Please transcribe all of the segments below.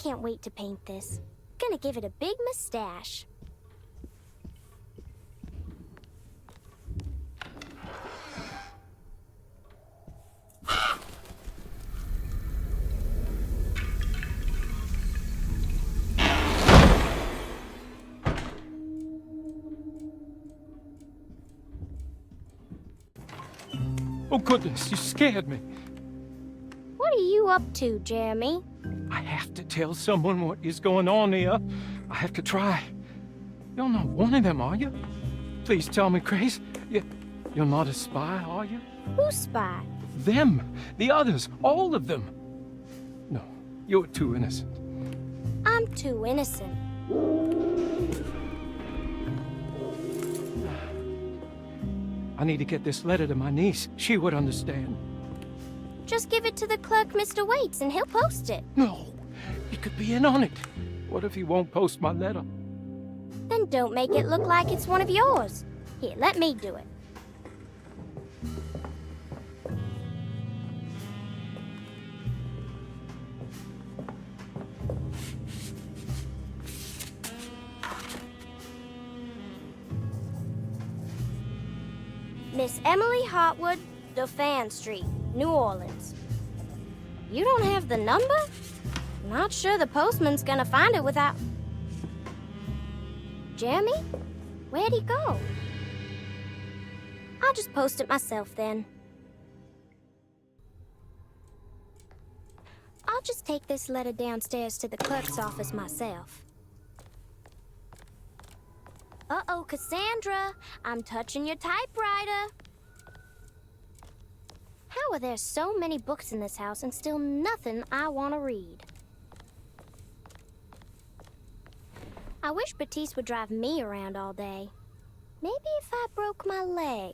can't wait to paint this. Gonna give it a big mustache. Oh, goodness, you scared me. What are you up to, Jeremy? I have to tell someone what is going on here. I have to try. You're not one of them, are you? Please tell me, Grace. You're not a spy, are you? Who's spy? Them. The others. All of them. No, you're too innocent. I'm too innocent. I need to get this letter to my niece. She would understand. Just give it to the clerk, Mr. Waits, and he'll post it. No, he could be in on it. What if he won't post my letter? Then don't make it look like it's one of yours. Here, let me do it. Miss Emily Hartwood, Dauphin Street, New Orleans. You don't have the number? Not sure the postman's gonna find it without... Jeremy? Where'd he go? I'll just post it myself then. I'll just take this letter downstairs to the clerk's office myself. Uh-oh, Cassandra, I'm touching your typewriter. How are there so many books in this house and still nothing I want to read? I wish Batiste would drive me around all day. Maybe if I broke my leg.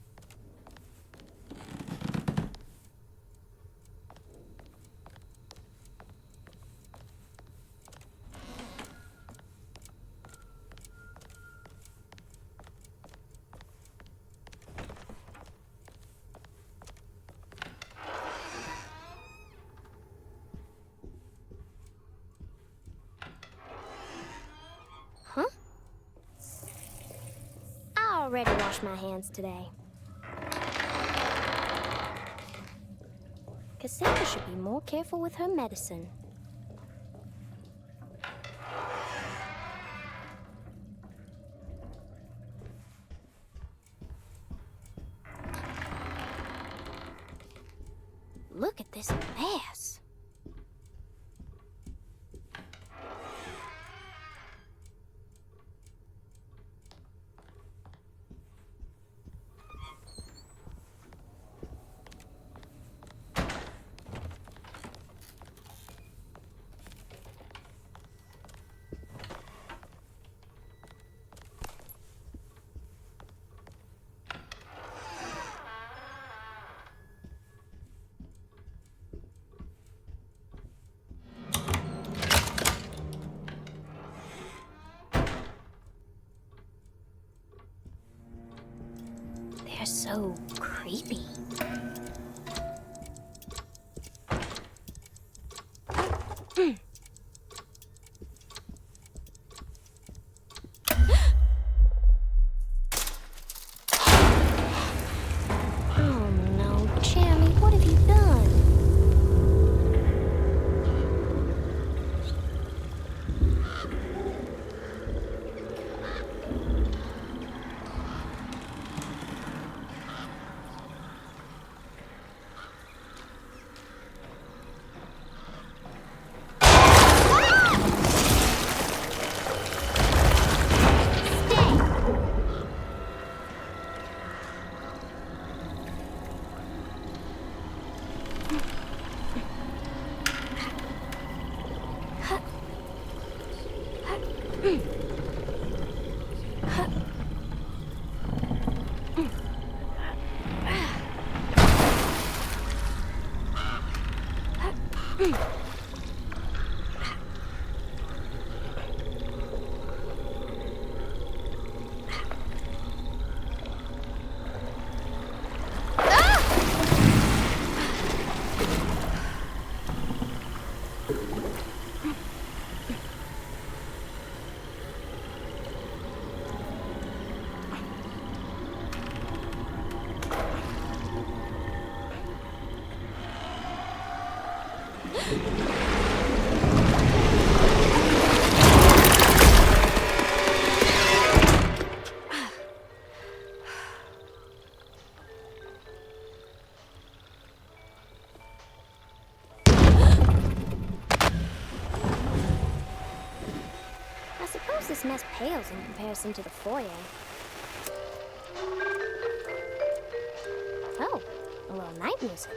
Huh? I already washed my hands today. Cassandra should be more careful with her medicine. Look at this mess. They're so creepy. Oh no, Jeremy, what have you done? This mess pales in comparison to the foyer. Oh, a little night music.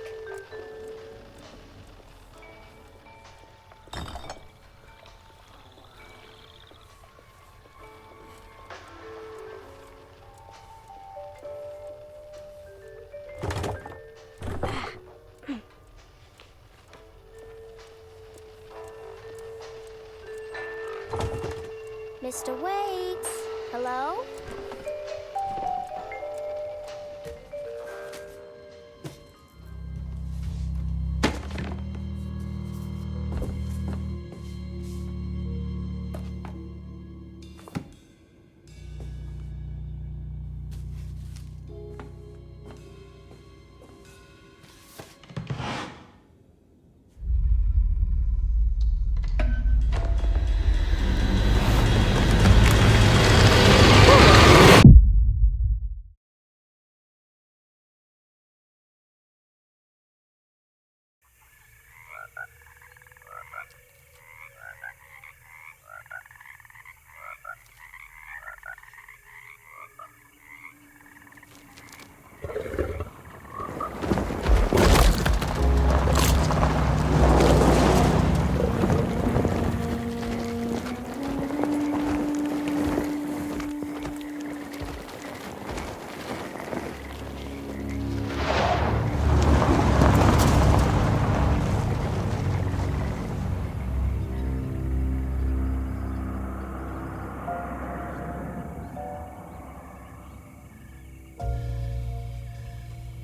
Mr. Waits, hello?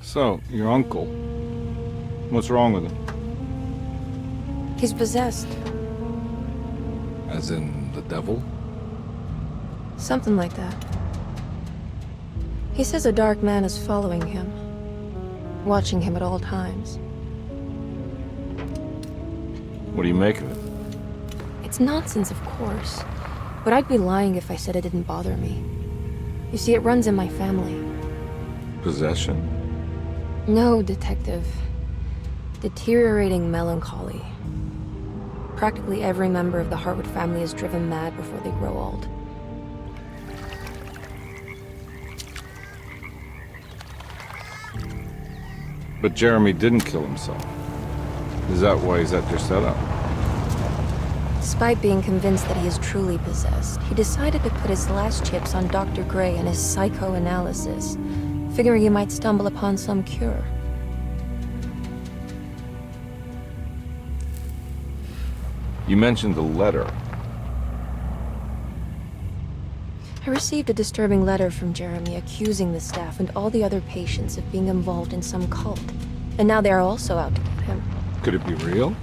So, your uncle. What's wrong with him? He's possessed. As in the devil? Something like that. He says a dark man is following him, watching him at all times. What do you make of it? It's nonsense, of course, but I'd be lying if I said it didn't bother me. You see, it runs in my family. Possession? No, Detective. Deteriorating melancholy. Practically every member of the Hartwood family is driven mad before they grow old. But Jeremy didn't kill himself. Is that why he's at your setup? Despite being convinced that he is truly possessed, he decided to put his last chips on Dr. Gray and his psychoanalysis, figuring he might stumble upon some cure. You mentioned the letter. I received a disturbing letter from Jeremy accusing the staff and all the other patients of being involved in some cult. And now they are also out to get him. Could it be real?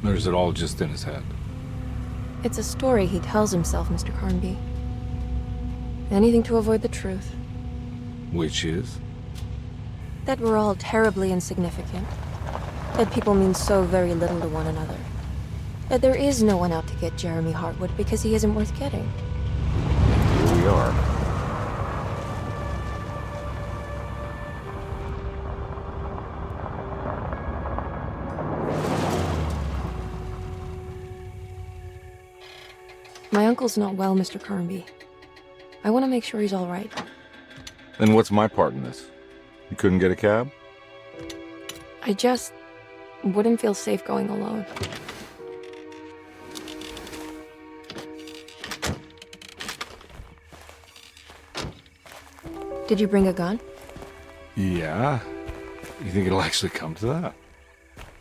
Or is it all just in his head? It's a story he tells himself, Mr. Carnby. Anything to avoid the truth. Which is? That we're all terribly insignificant. That people mean so very little to one another. That there is no one out to get Jeremy Hartwood because he isn't worth getting. Here we are. My uncle's not well, Mr. Carnby. I want to make sure he's all right. Then what's my part in this? You couldn't get a cab? I just wouldn't feel safe going alone. Did you bring a gun? Yeah. You think it'll actually come to that?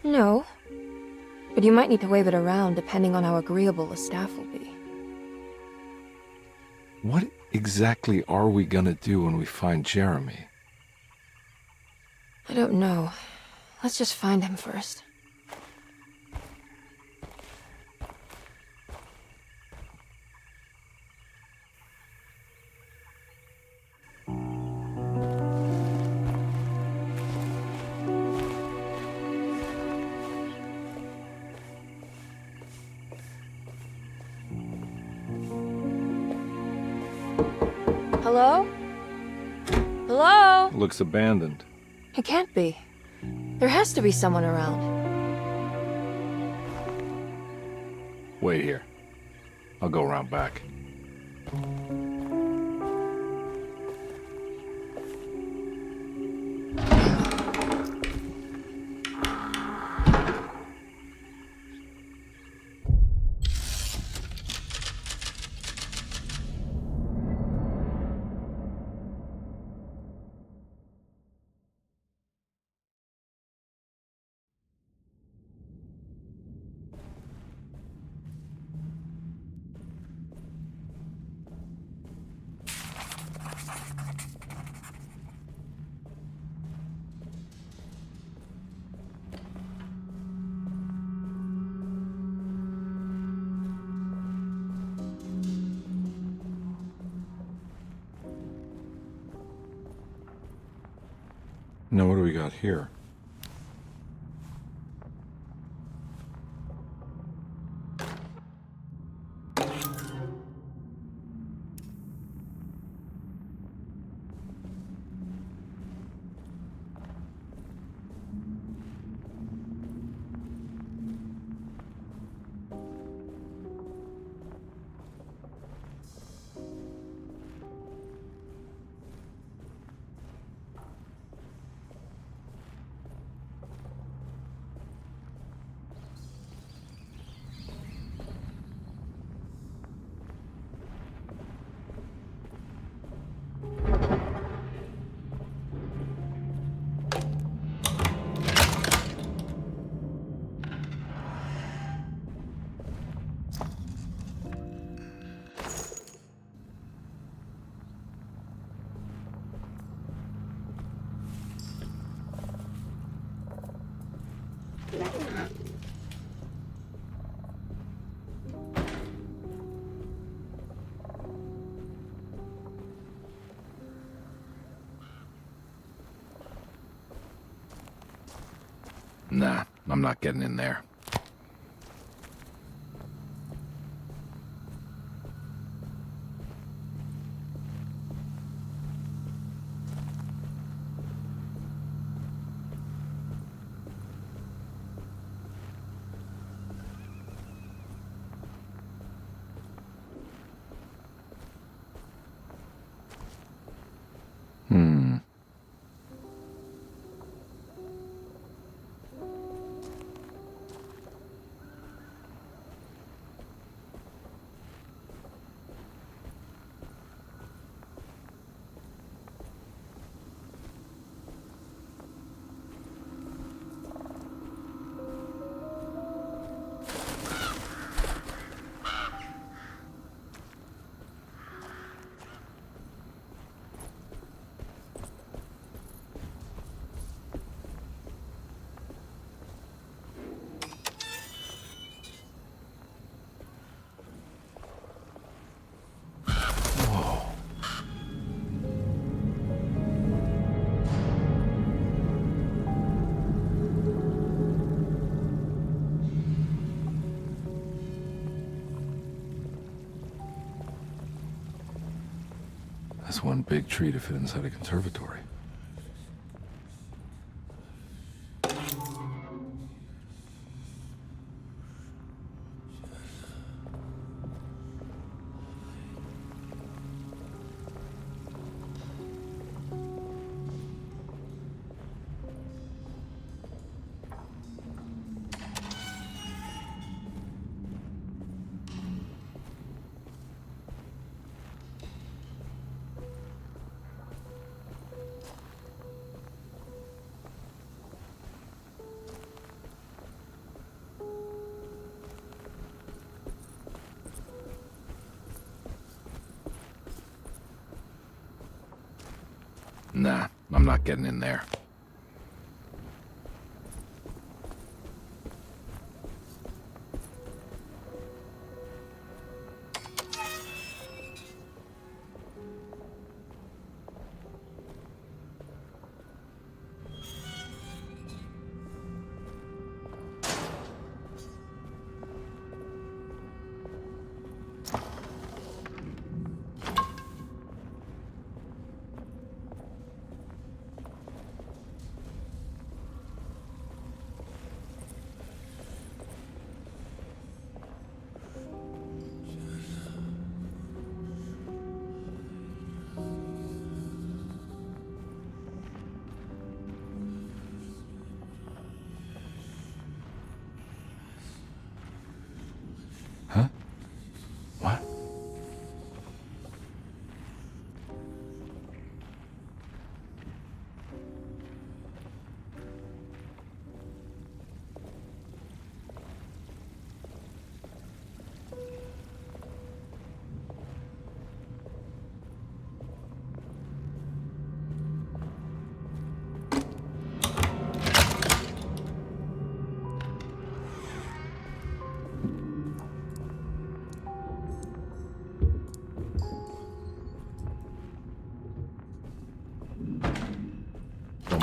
No. But you might need to wave it around depending on how agreeable the staff will be. What exactly are we gonna do when we find Jeremy? I don't know. Let's just find him first. Looks abandoned. It can't be. There has to be someone around. Wait here. I'll go around back. Now what do we got here? Nah, I'm not getting in there. That's one big tree to fit inside a conservatory. Nah, I'm not getting in there.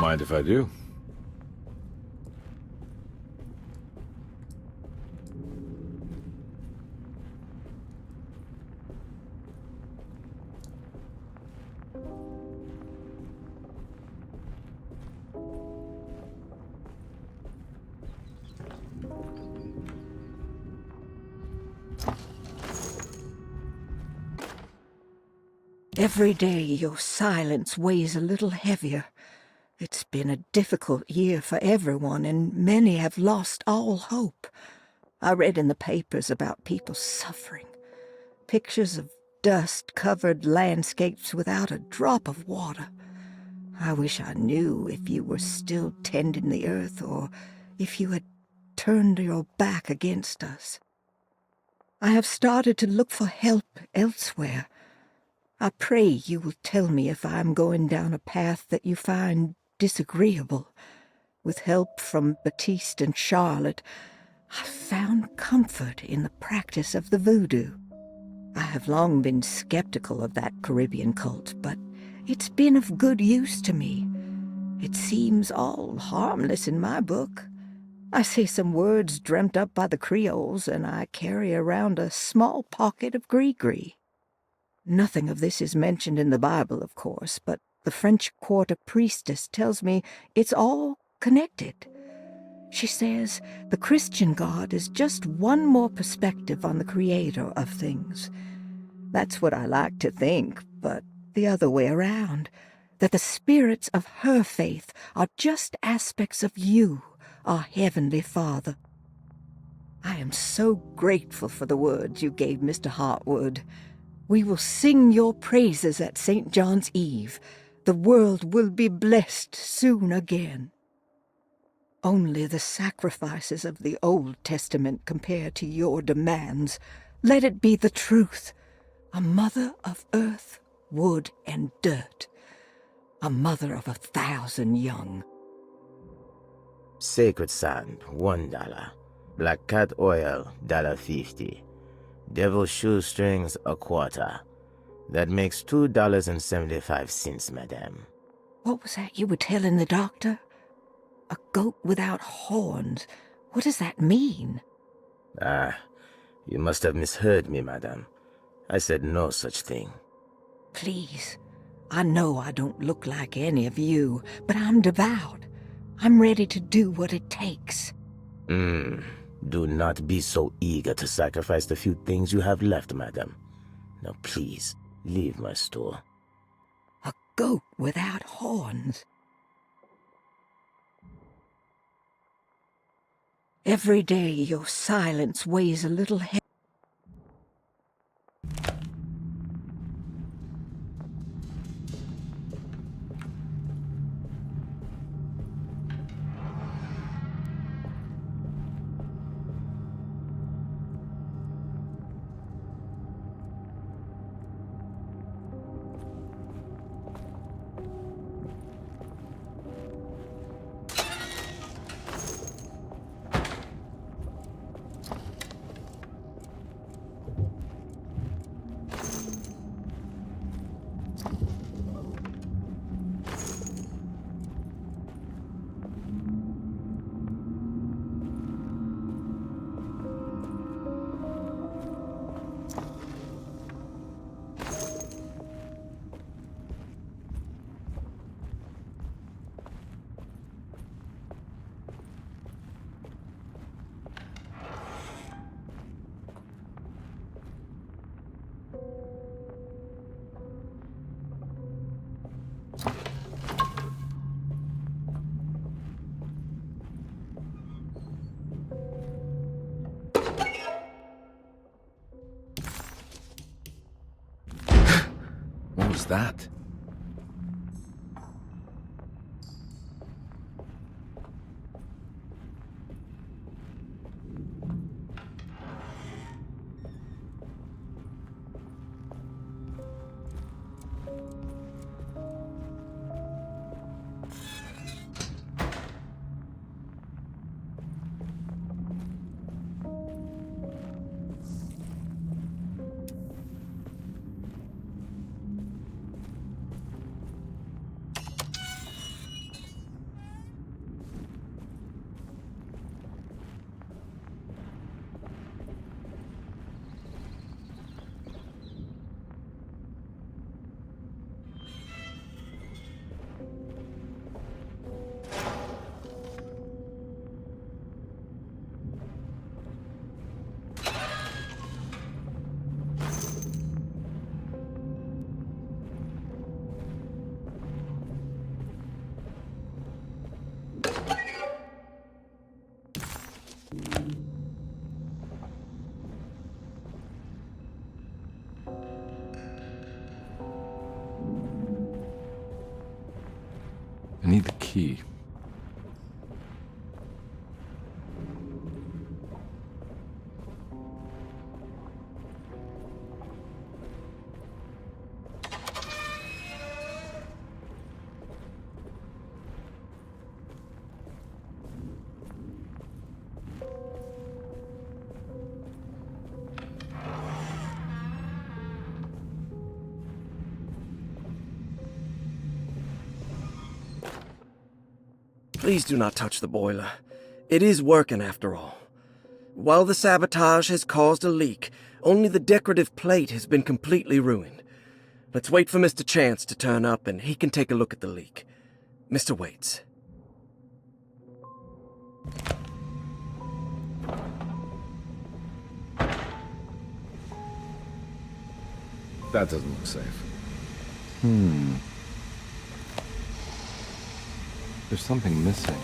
mind if I do. Every day your silence weighs a little heavier. It's been a difficult year for everyone, and many have lost all hope. I read in the papers about people suffering. Pictures of dust-covered landscapes without a drop of water. I wish I knew if you were still tending the earth, or if you had turned your back against us. I have started to look for help elsewhere. I pray you will tell me if I am going down a path that you find disagreeable. With help from Baptiste and Charlotte, I found comfort in the practice of the voodoo. I have long been skeptical of that Caribbean cult, but it's been of good use to me. It seems all harmless in my book. I say some words dreamt up by the Creoles, and I carry around a small pocket of gris-gris. Nothing of this is mentioned in the Bible, of course, but the French Quarter priestess tells me it's all connected. She says the Christian God is just one more perspective on the creator of things. That's what I like to think, but the other way around, that the spirits of her faith are just aspects of you, our Heavenly Father. I am so grateful for the words you gave Mr. Hartwood. We will sing your praises at St. John's Eve. The world will be blessed soon again. Only the sacrifices of the Old Testament compare to your demands. Let it be the truth. A mother of earth, wood, and dirt. A mother of 1,000 young. Sacred sand, $1. Black cat oil, $1.50. Devil shoestrings, a quarter. That makes $2.75, madame. What was that you were telling the doctor? A goat without horns. What does that mean? Ah, you must have misheard me, madame. I said no such thing. Please, I know I don't look like any of you, but I'm devout. I'm ready to do what it takes. Do not be so eager to sacrifice the few things you have left, madam. Now please, leave my store. A goat without horns. Every day your silence weighs a little heavy. What was that? key. Please do not touch the boiler. It is working after all. While the sabotage has caused a leak, only the decorative plate has been completely ruined. Let's wait for Mr. Chance to turn up and he can take a look at the leak. Mr. Waits. That doesn't look safe. There's something missing.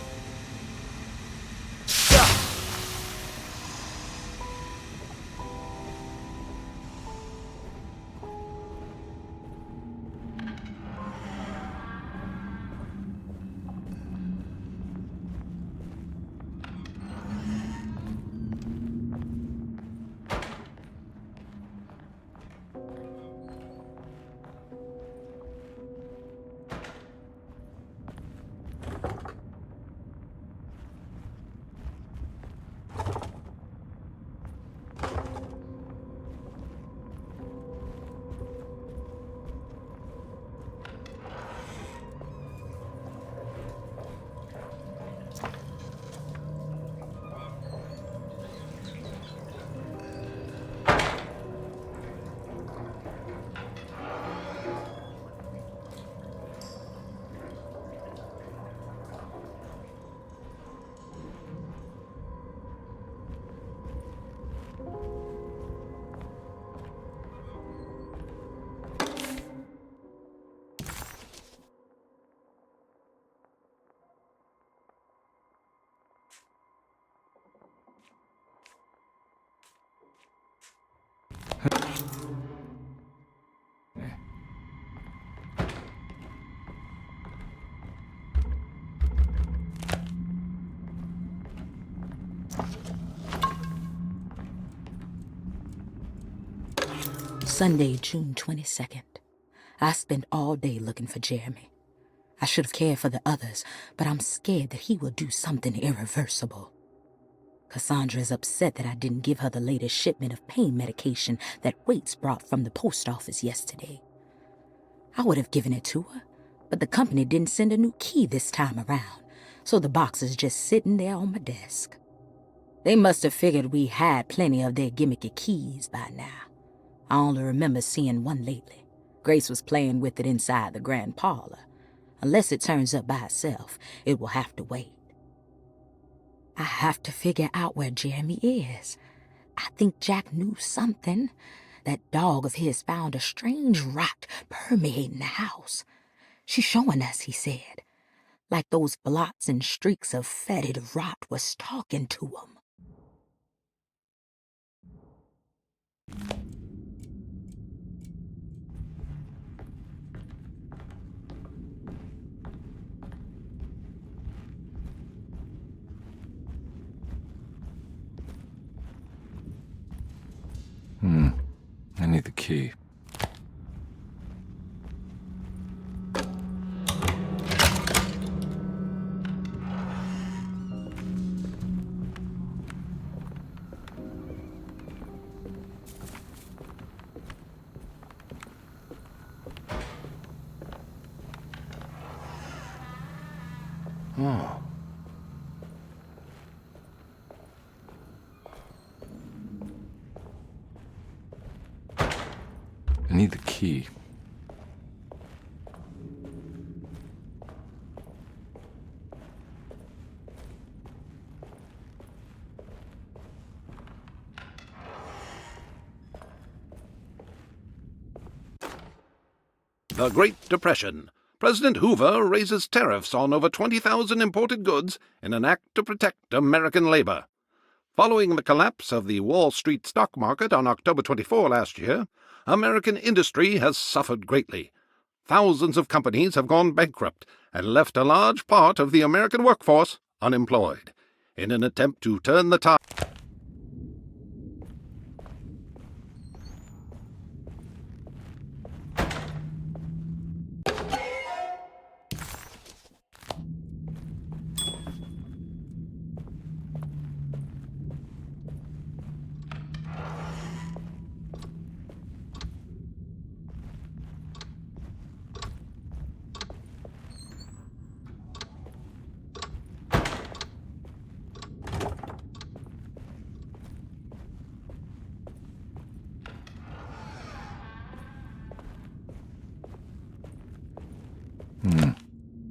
Sunday, June 22nd. I spent all day looking for Jeremy. I should have cared for the others, but I'm scared that he will do something irreversible. Cassandra is upset that I didn't give her the latest shipment of pain medication that Waits brought from the post office yesterday. I would have given it to her, but the company didn't send a new key this time around, so the box is just sitting there on my desk. They must have figured we had plenty of their gimmicky keys by now. I only remember seeing one lately. Grace was playing with it inside the grand parlor. Unless it turns up by itself, it will have to wait. I have to figure out where Jeremy is. I think Jack knew something. That dog of his found a strange rot permeating the house. She's showing us, he said. Like those blots and streaks of fetid rot was talking to him. I need the key. Oh. I need the key. The Great Depression. President Hoover raises tariffs on over 20,000 imported goods in an act to protect American labor. Following the collapse of the Wall Street stock market on October 24 last year, American industry has suffered greatly. thousands of companies have gone bankrupt and left a large part of the American workforce unemployed. In an attempt to turn the tide...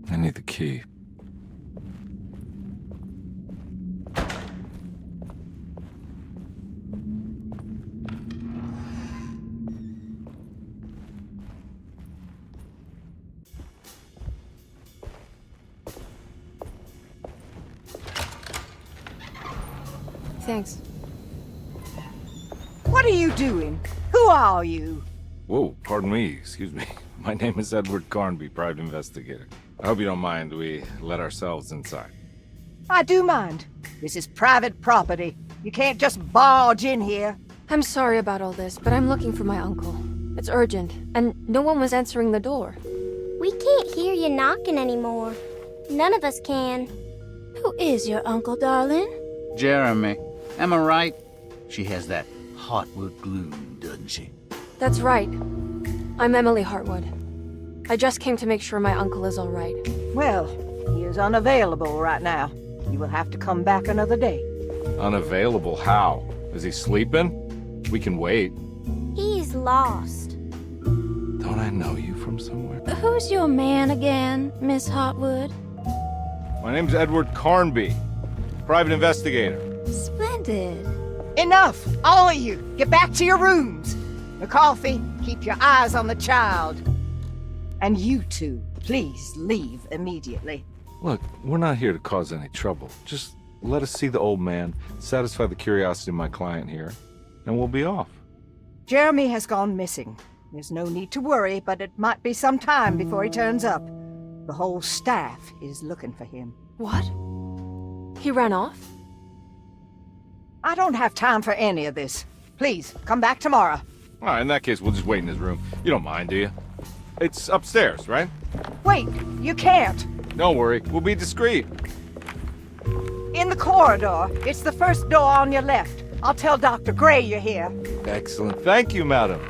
I need the key. Thanks. What are you doing? Who are you? Whoa, pardon me, excuse me. My name is Edward Carnby, private investigator. I hope you don't mind we let ourselves inside. I do mind. This is private property. You can't just barge in here. I'm sorry about all this, but I'm looking for my uncle. It's urgent, and no one was answering the door. We can't hear you knocking anymore. None of us can. Who is your uncle, darling? Jeremy. Am I right? She has that Hartwood gloom, doesn't she? That's right. I'm Emily Hartwood. I just came to make sure my uncle is all right. Well, he is unavailable right now. You will have to come back another day. Unavailable? How? Is he sleeping? We can wait. He's lost. Don't I know you from somewhere? Who's your man again, Miss Hartwood? My name's Edward Carnby, private investigator. Splendid. Enough! All of you! Get back to your rooms! McCarthy, keep your eyes on the child. And you two, please leave immediately. Look, we're not here to cause any trouble. Just let us see the old man, satisfy the curiosity of my client here, and we'll be off. Jeremy has gone missing. There's no need to worry, but it might be some time before he turns up. The whole staff is looking for him. What? He ran off? I don't have time for any of this. Please, come back tomorrow. All right, in that case, we'll just wait in his room. You don't mind, do you? It's upstairs, right? Wait, you can't. Don't worry, we'll be discreet. In the corridor. It's the first door on your left. I'll tell Dr. Gray you're here. Excellent. Thank you, madam.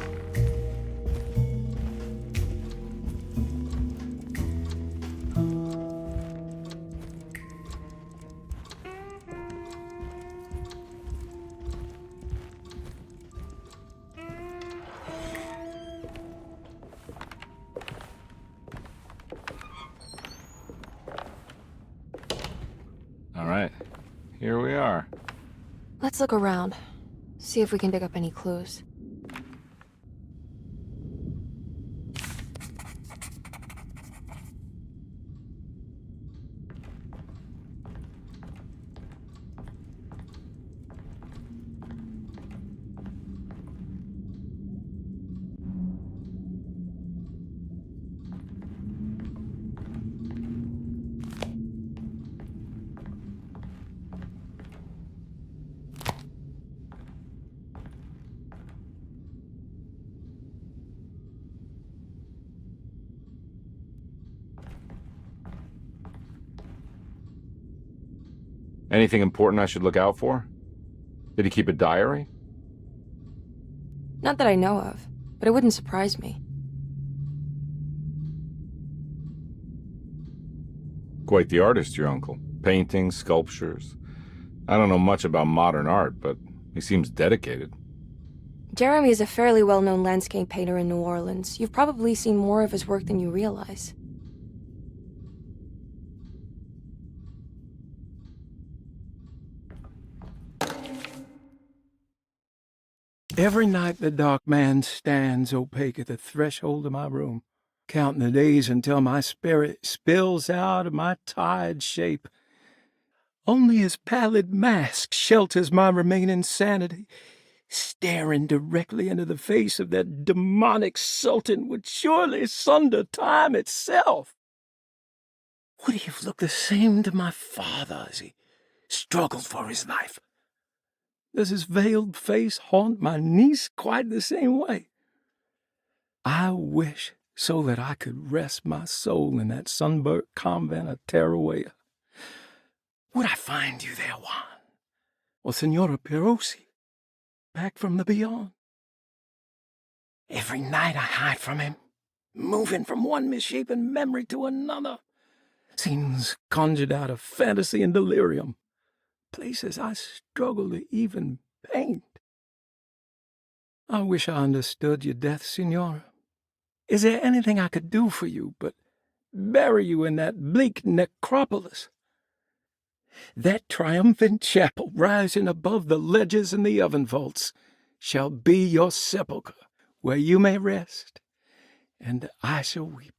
All right, here we are. Let's look around. See if we can dig up any clues. Anything important I should look out for? Did he keep a diary? Not that I know of, but it wouldn't surprise me. Quite the artist, your uncle. Paintings, sculptures. I don't know much about modern art, but he seems dedicated. Jeremy is a fairly well-known landscape painter in New Orleans. You've probably seen more of his work than you realize. Every night the dark man stands opaque at the threshold of my room, counting the days until my spirit spills out of my tired shape. Only his pallid mask shelters my remaining sanity. Staring directly into the face of that demonic sultan would surely sunder time itself. Would he have looked the same to my father as he struggled for his life? Does his veiled face haunt my niece quite the same way? I wish so that I could rest my soul in that sunburnt convent of Tarawea. Would I find you there, Juan? Or Senora Perosi, back from the beyond? Every night I hide from him, moving from one misshapen memory to another. Scenes conjured out of fantasy and delirium. Places I struggle to even paint. I wish I understood your death, Senora. Is there anything I could do for you but bury you in that bleak necropolis? That triumphant chapel rising above the ledges and the oven vaults shall be your sepulchre, where you may rest, and I shall weep.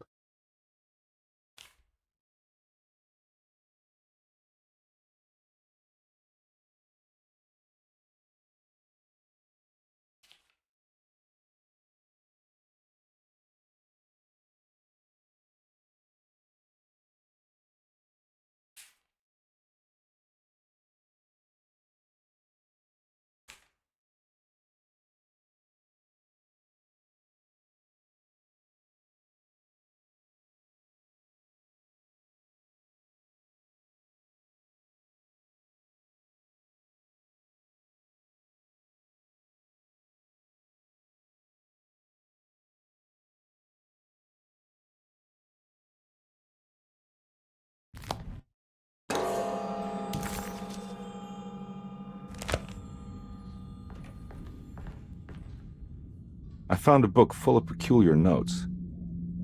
I found a book full of peculiar notes.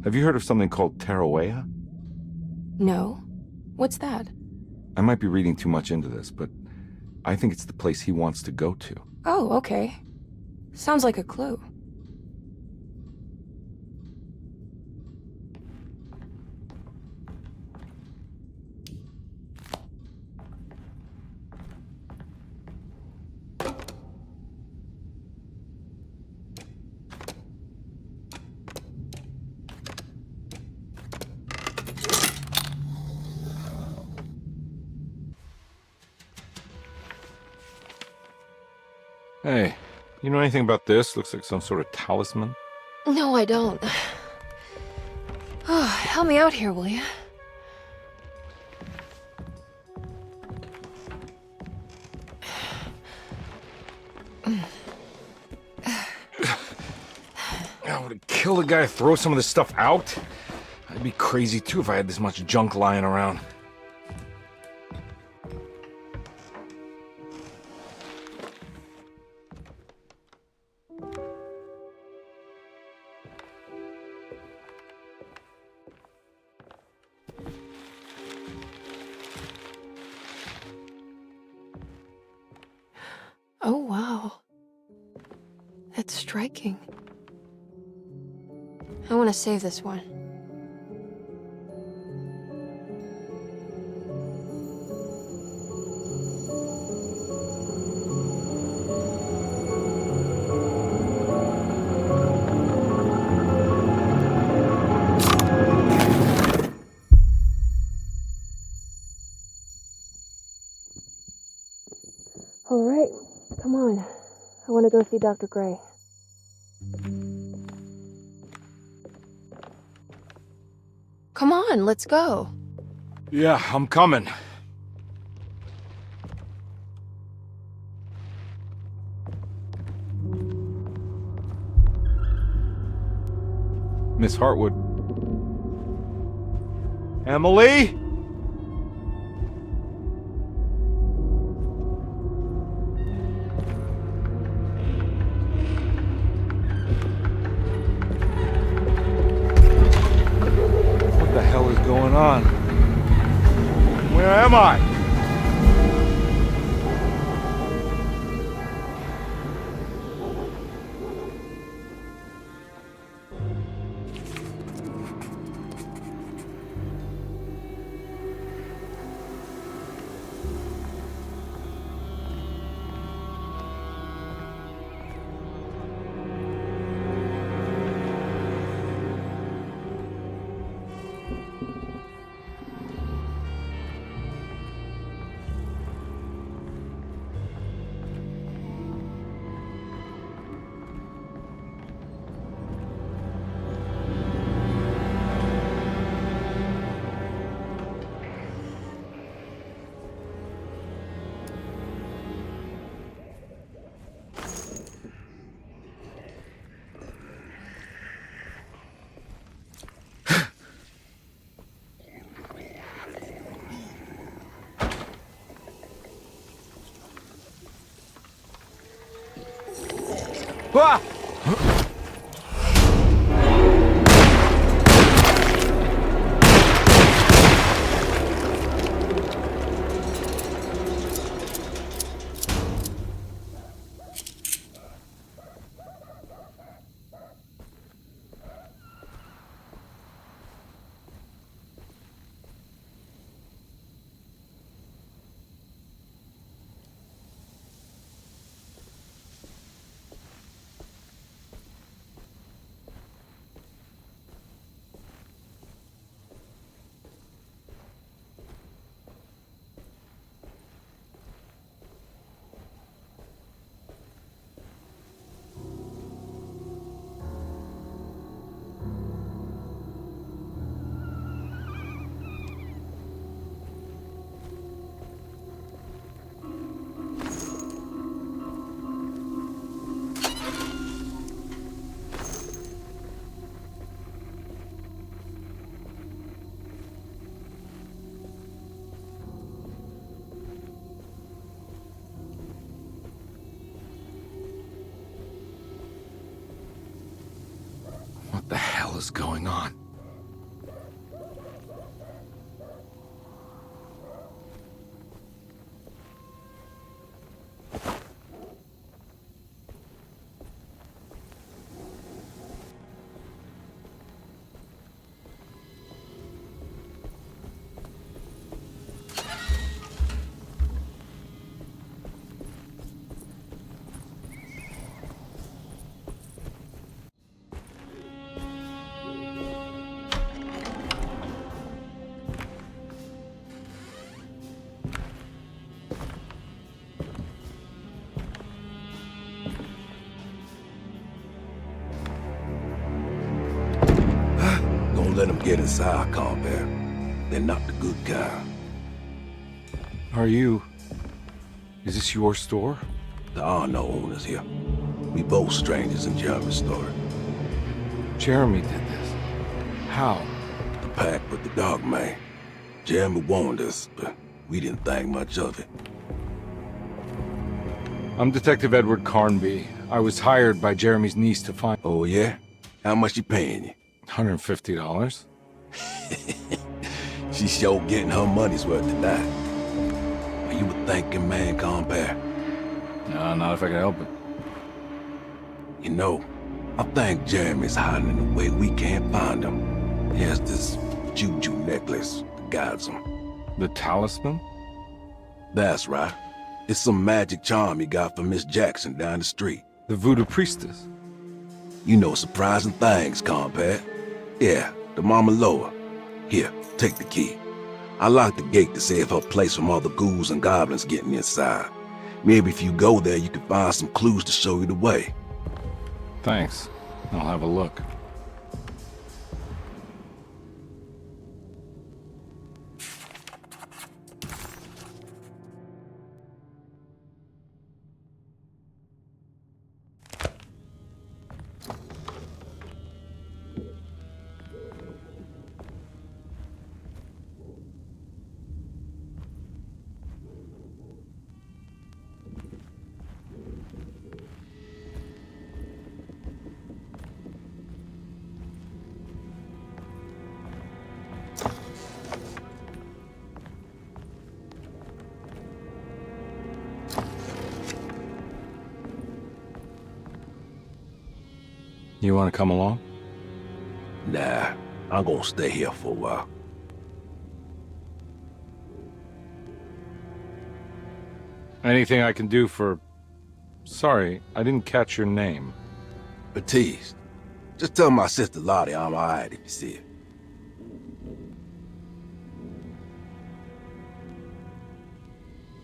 Have you heard of something called Tarawea? No. What's that? I might be reading too much into this, but I think it's the place he wants to go to. Oh, okay. Sounds like a clue. Hey, you know anything about this? Looks like some sort of talisman. No, I don't. Oh, help me out here, will you? I would kill a guy to throw some of this stuff out. I'd be crazy too if I had this much junk lying around. Oh, wow. That's striking. I want to save this one. All right, come on. I want to go see Dr. Gray. Come on, let's go. Yeah, I'm coming. Miss Hartwood. Emily? What the hell is going on? Where am I? Ah! What the hell is going on? Don't let them get inside, Carnby. They're not the good kind. Is this your store? There are no owners here. We both strangers in Jeremy's story. Jeremy did this. How? The pact with the dog man. Jeremy warned us, but we didn't think much of it. I'm Detective Edward Carnby. I was hired by Jeremy's niece to find... Oh, yeah? How much she paying you? $150. She's sure getting her money's worth tonight. Are you a thinking man, Carnby? No, not if I can help it. You know, I think Jeremy's hiding in a way we can't find him. He has this juju necklace that guides him. The talisman? That's right. It's some magic charm he got from Miss Jackson down the street. The voodoo priestess? You know surprising things, Carnby. Yeah, the Mama Loa. Here, take the key. I locked the gate to save her place from all the ghouls and goblins getting inside. Maybe if you go there, you can find some clues to show you the way. Thanks. I'll have a look. You want to come along? Nah, I'm gonna stay here for a while. Anything I can do for... Sorry, I didn't catch your name. Baptiste. Just tell my sister Lottie I'm alright if you see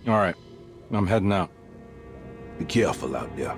her. All right, I'm heading out. Be careful out there.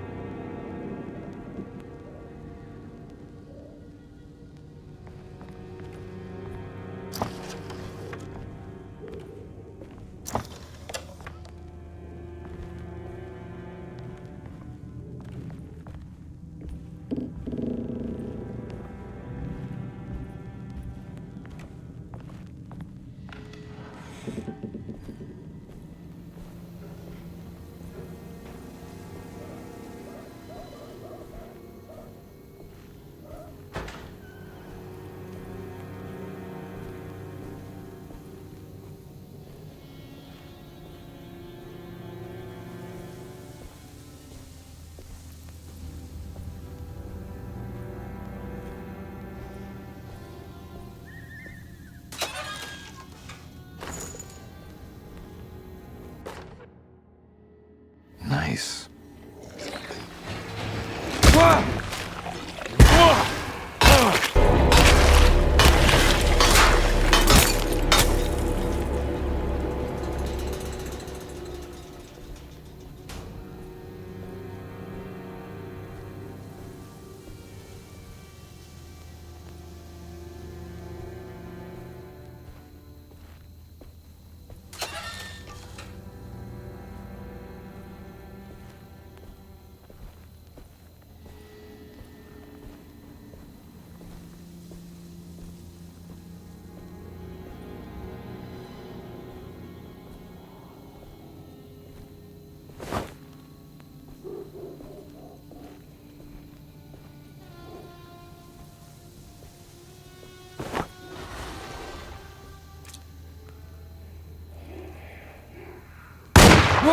Nice. What?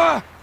Ah!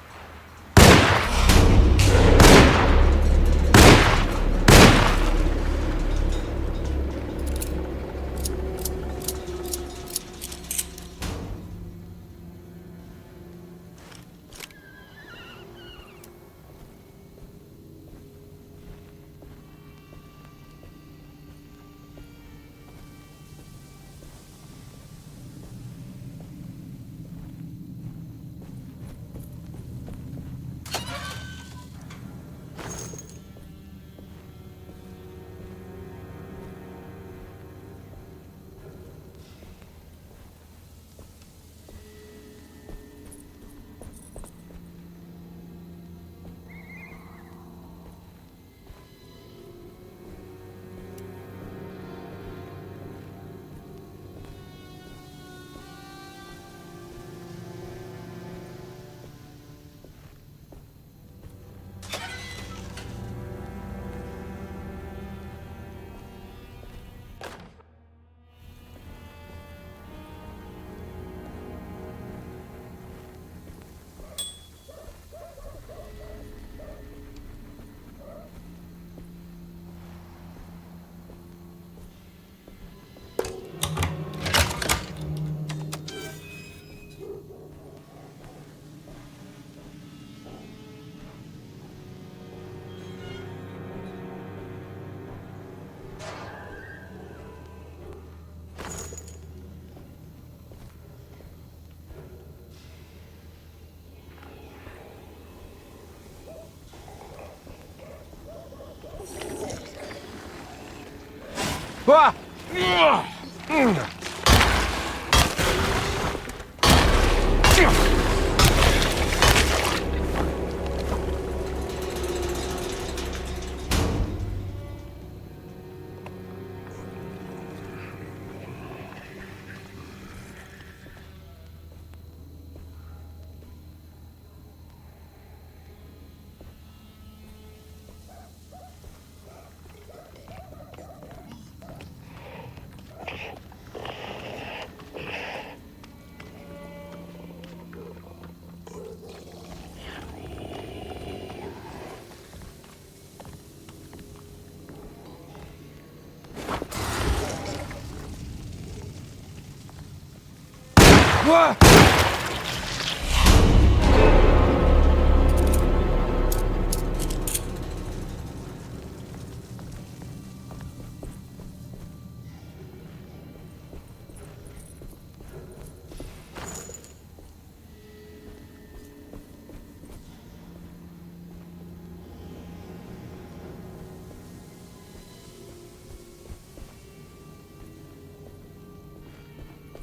What?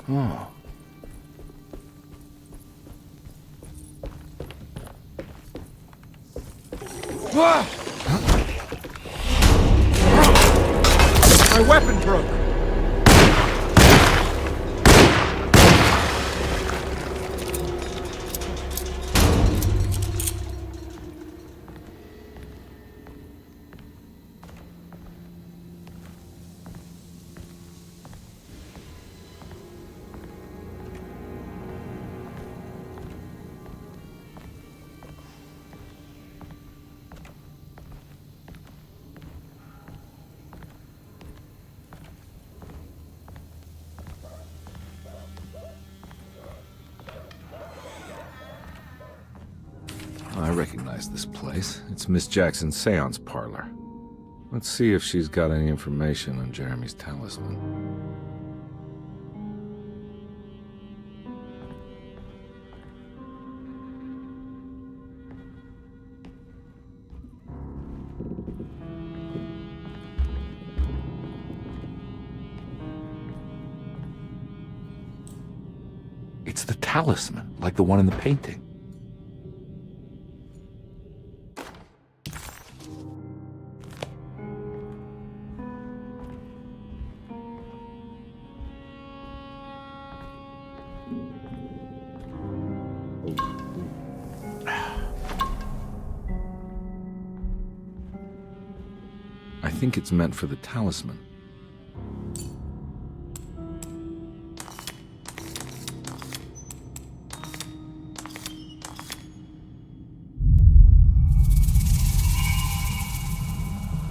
Oh. What? My weapon broke. I recognize this place. It's Miss Jackson's seance parlor. Let's see if she's got any information on Jeremy's talisman. It's the talisman, like the one in the painting. I think it's meant for the talisman.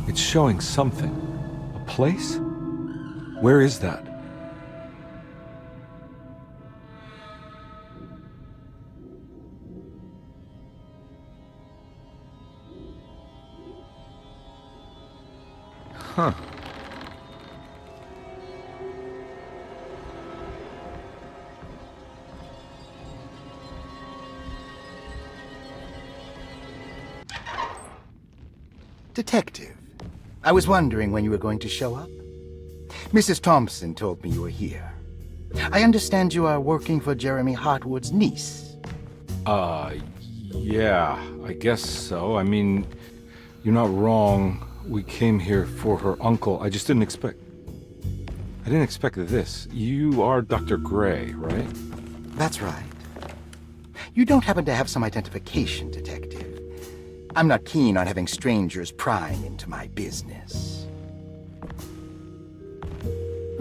It's showing something. A place? Where is that? Huh. Detective, I was wondering when you were going to show up. Mrs. Thompson told me you were here. I understand you are working for Jeremy Hartwood's niece. Yeah, I guess so. I mean, you're not wrong. We came here for her uncle. I just didn't expect... I didn't expect this. You are Dr. Gray, right? That's right. You don't happen to have some identification, Detective. I'm not keen on having strangers prying into my business.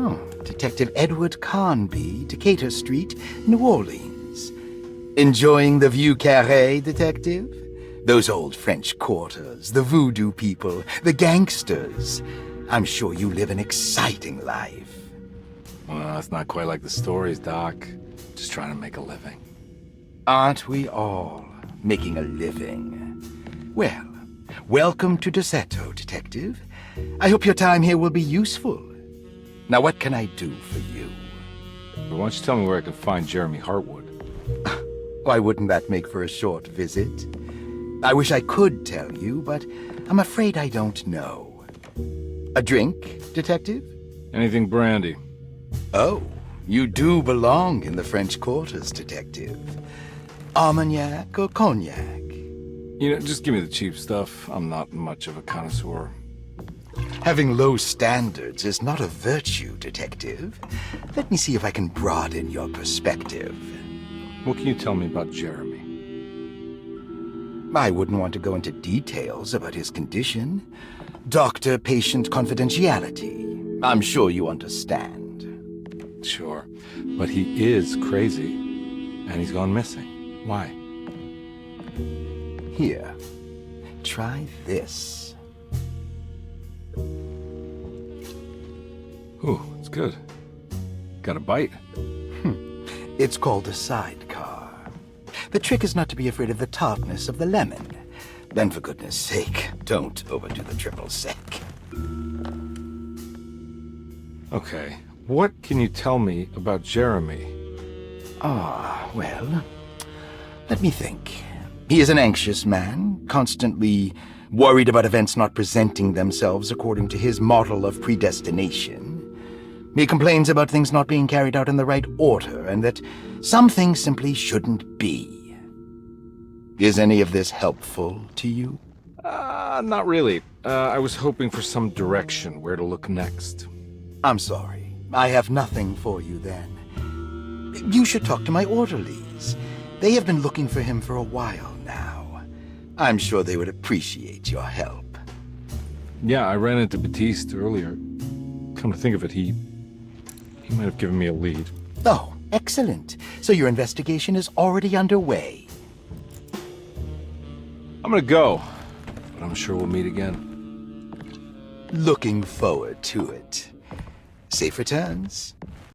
Oh, Detective Edward Carnby, Decatur Street, New Orleans. Enjoying the Vieux Carré, Detective? Those old French quarters, the voodoo people, the gangsters. I'm sure you live an exciting life. Well, it's not quite like the stories, Doc. Just trying to make a living. Aren't we all making a living? Well, welcome to Derceto, Detective. I hope your time here will be useful. Now, what can I do for you? Why don't you tell me where I can find Jeremy Hartwood? Why wouldn't that make for a short visit? I wish I could tell you, but I'm afraid I don't know. A drink, Detective? Anything brandy. Oh, you do belong in the French quarters, Detective. Armagnac or cognac? You know, just give me the cheap stuff. I'm not much of a connoisseur. Having low standards is not a virtue, Detective. Let me see if I can broaden your perspective. What can you tell me about Jeremy? I wouldn't want to go into details about his condition. Doctor-patient confidentiality. I'm sure you understand. Sure, but he is crazy, and he's gone missing. Why? Here, try this. Ooh, it's good. Got a bite? It's called a sidecar. The trick is not to be afraid of the tartness of the lemon. Then, for goodness sake, don't overdo the triple sec. Okay, what can you tell me about Jeremy? Well, let me think. He is an anxious man, constantly worried about events not presenting themselves according to his model of predestination. He complains about things not being carried out in the right order, and that some things simply shouldn't be. Is any of this helpful to you? Not really. I was hoping for some direction where to look next. I'm sorry. I have nothing for you then. You should talk to my orderlies. They have been looking for him for a while now. I'm sure they would appreciate your help. Yeah, I ran into Batiste earlier. Come to think of it, he might have given me a lead. Oh, excellent. So your investigation is already underway. I'm gonna go, but I'm sure we'll meet again. Looking forward to it. Safe returns.